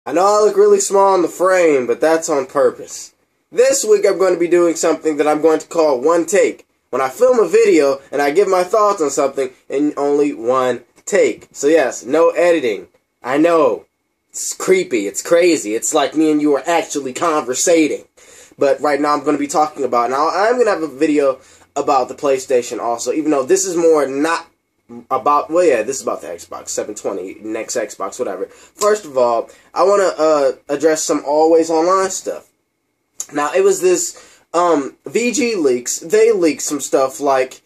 I know I look really small in the frame, but that's on purpose. This week I'm going to be doing something that I'm going to call one take. When I film a video and I give my thoughts on something in only one take. So yes, no editing. I know. It's creepy. It's crazy. It's like me and you are actually conversating. But right now I'm going to be talking about, now I'm going to have a video about the PlayStation also, even though this is more not about, well, yeah, this is about the Xbox 720, next Xbox, whatever. First of all, I want to address some always online stuff. Now, it was this VG Leaks. They leaked some stuff like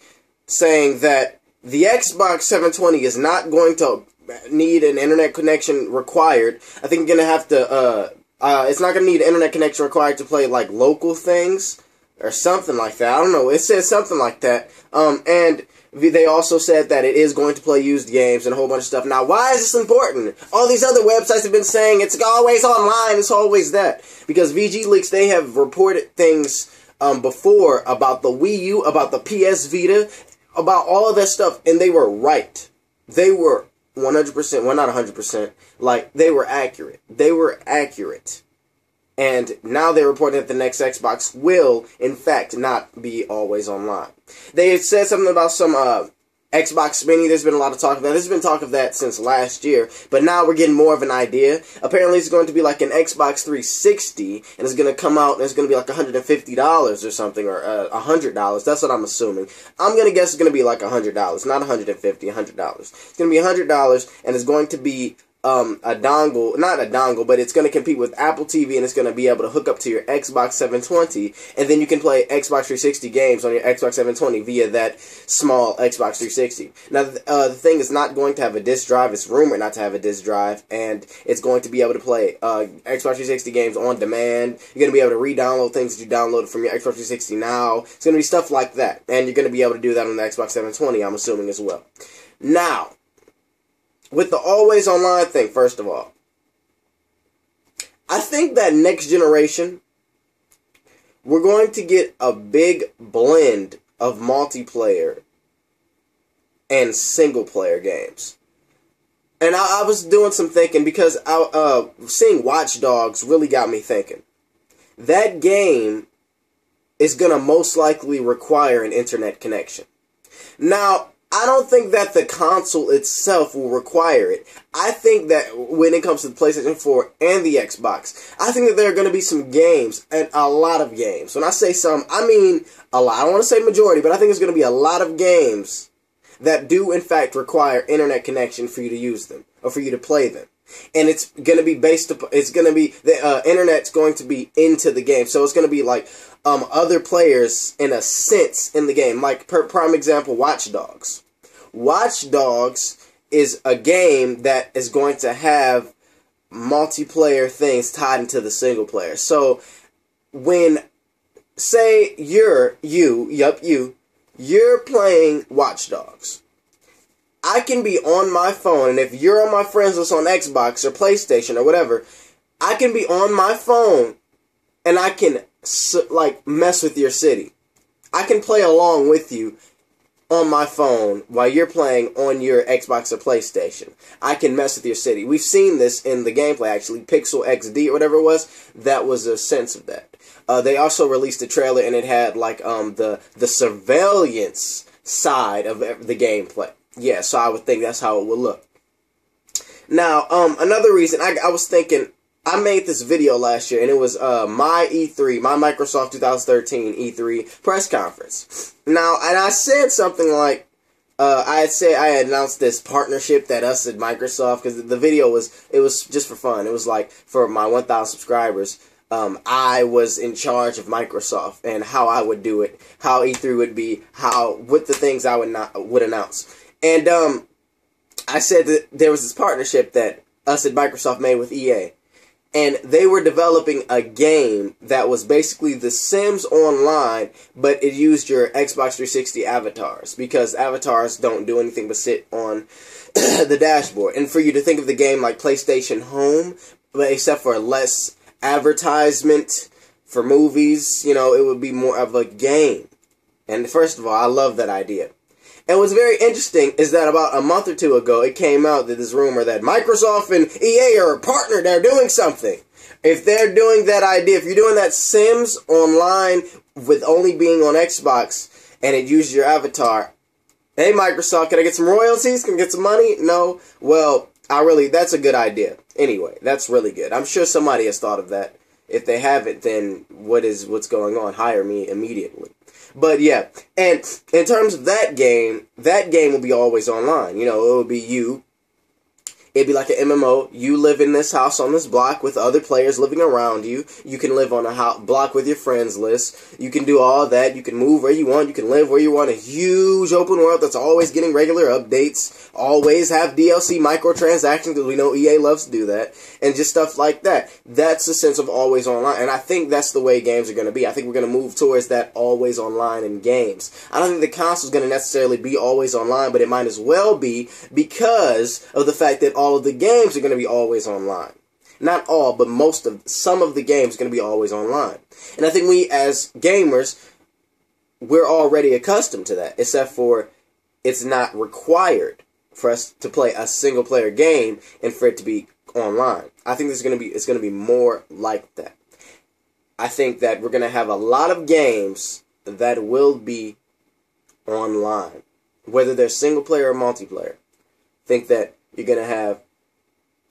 saying that the Xbox 720 is not going to need an internet connection required. I think you're going to have to, it's not going to need an internet connection required to play, like, local things or something like that. I don't know. It says something like that. And they also said that it is going to play used games and a whole bunch of stuff. Now, why is this important? All these other websites have been saying it's always online, it's always that. Because VG Leaks, they have reported things before about the Wii U, about the PS Vita, about all of that stuff, and they were right. They were 100%, well, not 100%, like, they were accurate. They were accurate. And now they're reporting that the next Xbox will, in fact, not be always online. They had said something about some Xbox Mini. There's been a lot of talk of that. There's been talk of that since last year. But now we're getting more of an idea. Apparently it's going to be like an Xbox 360. And it's going to come out and it's going to be like $150 or something. Or $100. That's what I'm assuming. I'm going to guess it's going to be like $100. Not $150, $100. It's going to be $100 and it's going to be a dongle, not a dongle, but it's going to compete with Apple TV, and it's going to be able to hook up to your Xbox 720, and then you can play Xbox 360 games on your Xbox 720 via that small Xbox 360. Now, the thing is not going to have a disc drive. It's rumored not to have a disc drive, and it's going to be able to play Xbox 360 games on demand. You're going to be able to re-download things that you downloaded from your Xbox 360 now. It's going to be stuff like that, and you're going to be able to do that on the Xbox 720, I'm assuming, as well. Now, with the always online thing, first of all, I think that next generation, we're going to get a big blend of multiplayer and single-player games. And I was doing some thinking because seeing Watch Dogs really got me thinking. That game is going to most likely require an internet connection. Now, I don't think that the console itself will require it. I think that when it comes to the PlayStation 4 and the Xbox, I think that there are going to be some games, and a lot of games. When I say some, I mean a lot. I don't want to say majority, but I think there's going to be a lot of games that do, in fact, require internet connection for you to use them, or for you to play them. And it's going to be based upon, it's going to be, the internet's going to be into the game. So it's going to be like other players, in a sense, in the game. Like, prime example, Watch Dogs. Watch Dogs is a game that is going to have multiplayer things tied into the single player. So, when, say, you're playing Watch Dogs. I can be on my phone, and if you're on my friends list on Xbox or PlayStation or whatever, I can be on my phone, and I can, like, mess with your city. I can play along with you on my phone while you're playing on your Xbox or PlayStation. I can mess with your city. We've seen this in the gameplay, actually. Pixel XD or whatever it was, that was a sense of that. They also released a trailer, and it had, like, the surveillance side of the gameplay. Yeah, so I would think that's how it would look. Now, another reason, I was thinking, I made this video last year, and it was my E3, my Microsoft 2013 E3 press conference. Now, and I said something like, I had announced this partnership that us at Microsoft, because the video was just for fun. It was like, for my 1,000 subscribers, I was in charge of Microsoft, and how I would do it, how E3 would be, what the things I would announce. And, I said that there was this partnership that us at Microsoft made with EA. And they were developing a game that was basically The Sims Online, but it used your Xbox 360 avatars, because avatars don't do anything but sit on the dashboard. And for you to think of the game like PlayStation Home, but except for less advertisement for movies, you know, it would be more of a game. And first of all, I love that idea. And what's very interesting is that about a month or two ago, it came out that this rumor that Microsoft and EA are partnered, they're doing something. If they're doing that idea, if you're doing that Sims online with only being on Xbox and it uses your avatar, hey Microsoft, can I get some royalties? Can I get some money? No? Well, that's a good idea. Anyway, that's really good. I'm sure somebody has thought of that. If they haven't, then what's going on? Hire me immediately. But yeah, and in terms of that game will be always online. You know, it would be you. It'd be like an MMO. You live in this house on this block with other players living around you. You can live on a block with your friends list. You can do all that. You can move where you want. You can live where you want. A huge open world that's always getting regular updates. Always have DLC microtransactions because we know EA loves to do that. And just stuff like that. That's the sense of always online. And I think that's the way games are going to be. I think we're going to move towards that always online in games. I don't think the console is going to necessarily be always online, but it might as well be because of the fact that all of the games are going to be always online. Not all, but some of the games are going to be always online. And I think we as gamers, we're already accustomed to that, except for it's not required for us to play a single player game and for it to be online. I think it's going to be more like that. I think that we're going to have a lot of games that will be online, whether they're single player or multiplayer. I think that you're going to have,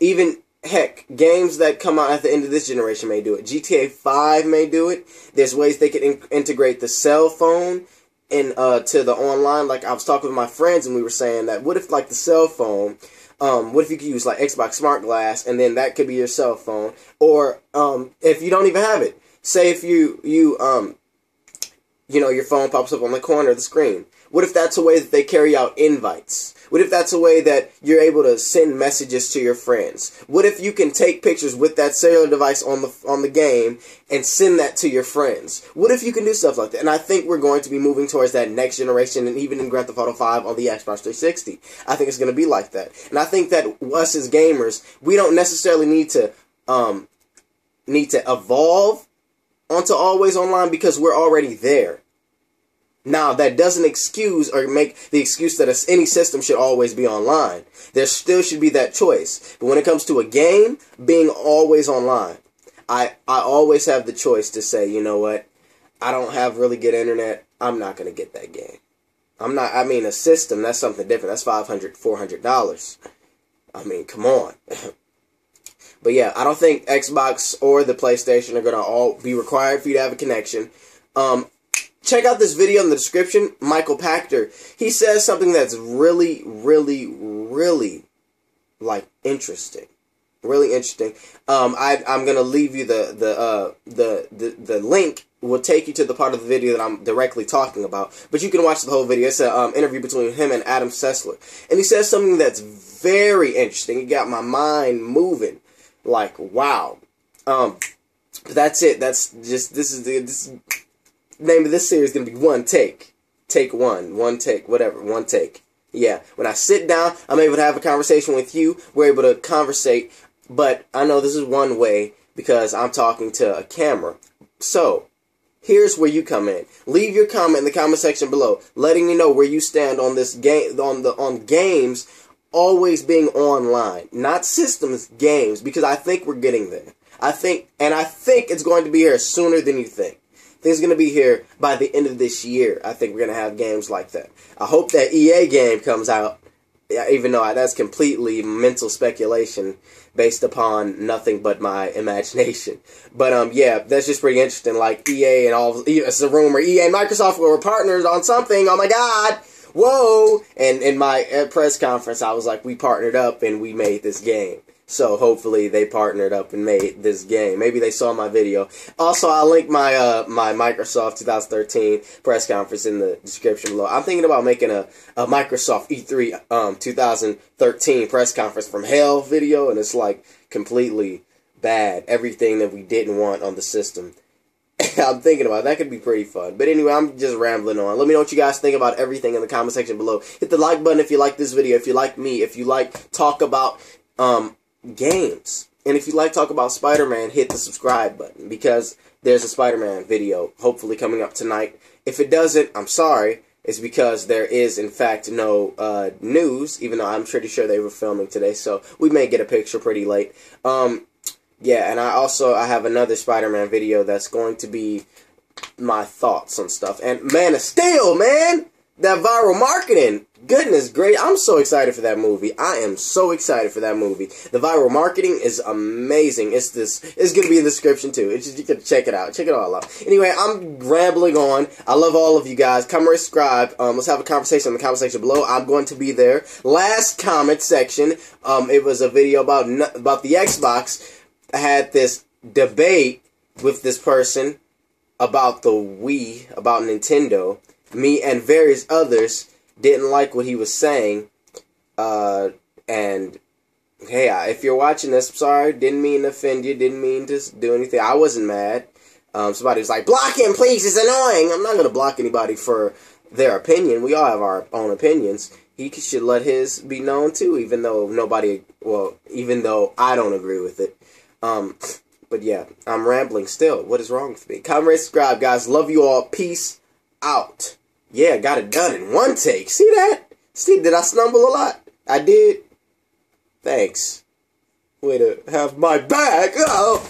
even, heck, games that come out at the end of this generation may do it. GTA 5 may do it. There's ways they could integrate the cell phone to the online. Like, I was talking with my friends and we were saying that, what if, like, the cell phone, what if you could use, like, Xbox Smart Glass and then that could be your cell phone? Or, if you don't even have it. Say if you know, your phone pops up on the corner of the screen. What if that's a way that they carry out invites? What if that's a way that you're able to send messages to your friends? What if you can take pictures with that cellular device on the game and send that to your friends? What if you can do stuff like that? And I think we're going to be moving towards that next generation, and even in Grand Theft Auto 5 on the Xbox 360. I think it's going to be like that. And I think that us as gamers, we don't necessarily need to evolve onto always online because we're already there. Now, that doesn't excuse or make the excuse that any system should always be online. There still should be that choice. But when it comes to a game being always online, I always have the choice to say, you know what, I don't have really good internet, I'm not going to get that game. A system, that's something different. That's $500, $400. I mean, come on. But yeah, I don't think Xbox or the PlayStation are going to all be required for you to have a connection. Check out this video in the description. Michael Pachter, he says something that's really, really, really, like, interesting. Really interesting. I'm gonna leave you the link. Will take you to the part of the video that I'm directly talking about. But you can watch the whole video. It's an interview between him and Adam Sessler, and he says something that's very interesting. It got my mind moving. Like, wow. That's it. That's just this name of this series is going to be One Take. Take one. One take. Whatever. One take. Yeah. When I sit down, I'm able to have a conversation with you. We're able to conversate. But I know this is one way because I'm talking to a camera. So, here's where you come in. Leave your comment in the comment section below, letting me know where you stand on this game, on games always being online. Not systems, games. Because I think we're getting there. I think it's going to be here sooner than you think. It's going to be here by the end of this year. I think we're going to have games like that. I hope that EA game comes out, even though that's completely mental speculation based upon nothing but my imagination. But, yeah, that's just pretty interesting. Like, EA and all, it's a rumor, EA and Microsoft were partners on something. Oh, my God. Whoa. And in my press conference, I was like, we partnered up and we made this game. So hopefully they partnered up and made this game. Maybe they saw my video. Also, I'll link my my Microsoft 2013 press conference in the description below. I'm thinking about making a Microsoft E3 2013 press conference from hell video, and it's like completely bad. Everything that we didn't want on the system. I'm thinking about it. That could be pretty fun. But anyway, I'm just rambling on. Let me know what you guys think about everything in the comment section below. Hit the like button if you like this video. If you like me. If you like talk about games. And if you like talk about Spider-Man, hit the subscribe button because there's a Spider-Man video hopefully coming up tonight. If it doesn't, I'm sorry. is because there is, in fact, no news, even though I'm pretty sure they were filming today, so we may get a picture pretty late. Yeah, and I have another Spider-Man video that's going to be my thoughts on stuff. And Man of Steel, man! That viral marketing! Goodness great, I'm so excited for that movie. I am so excited for that movie. The viral marketing is amazing. It's gonna be in the description too. It's just, you can check it out. Check it all out. Anyway, I'm rambling on. I love all of you guys. Come subscribe. Let's have a conversation in the comment section below. I'm going to be there. Last comment section, it was a video about the Xbox. I had this debate with this person about the Wii, about Nintendo. Me and various others didn't like what he was saying, and hey, if you're watching this, I'm sorry, didn't mean to offend you, didn't mean to do anything. I wasn't mad. Somebody was like, block him, please, it's annoying. I'm not going to block anybody for their opinion. We all have our own opinions. He should let his be known too, even though even though I don't agree with it. But yeah, I'm rambling still. What is wrong with me? Comment, subscribe, guys. Love you all. Peace out. Yeah, got it done in one take. See that? See, did I stumble a lot? I did. Thanks. Way to have my back. Oh.